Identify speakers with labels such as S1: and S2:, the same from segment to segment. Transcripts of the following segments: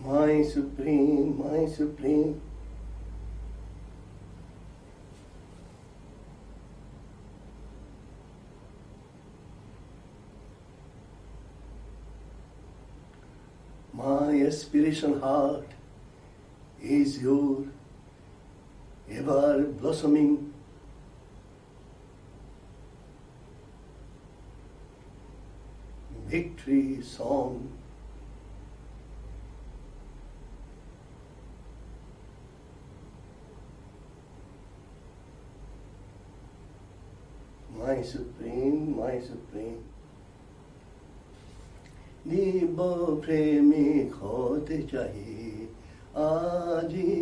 S1: My supreme, my supreme. My aspiration heart is your ever blossoming victory song. My supreme, my supreme. দিব্য প্রেমিক হতে চাই আজি,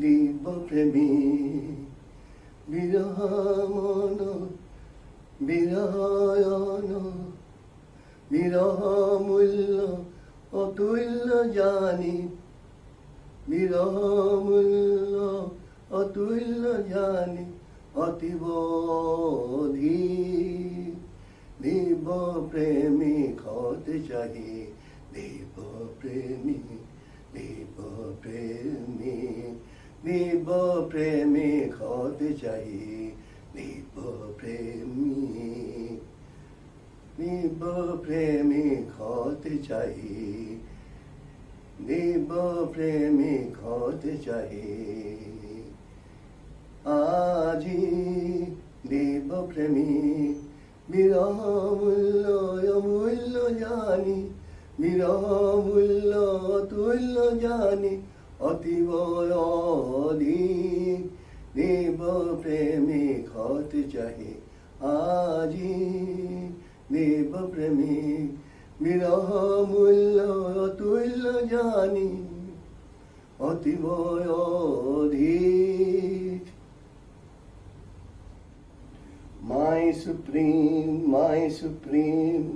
S1: দিব্য প্রেমিক বিরহ মন বিরহয়ন, বিরহ মূল্য অতুল্য জানি, বিরহ মূল্য অতুল্য জানি, অতীব অধিক দিব্য প্রেমিক হতে চাই, দিব্য প্রেমিক, দিব্য প্রেমিক, দিব্য প্রেমিক হতে চাই, দিব্য প্রেমিক, দিব্য প্রেমিক হতে চাই, দিব্য প্রেমিক হতে চাই আজি, দিব্য প্রেমিক বিরহ মূল্য অমূল্য জানি, বিরহ মূল্য অতুল্য জানি, অতীব অধিক দিব্য প্রেমিক হতে চাই আজি, দিব্য প্রেমিক বিরহ মূল্য অতুল্য জানি, অতীব অধিক। My supreme, my supreme.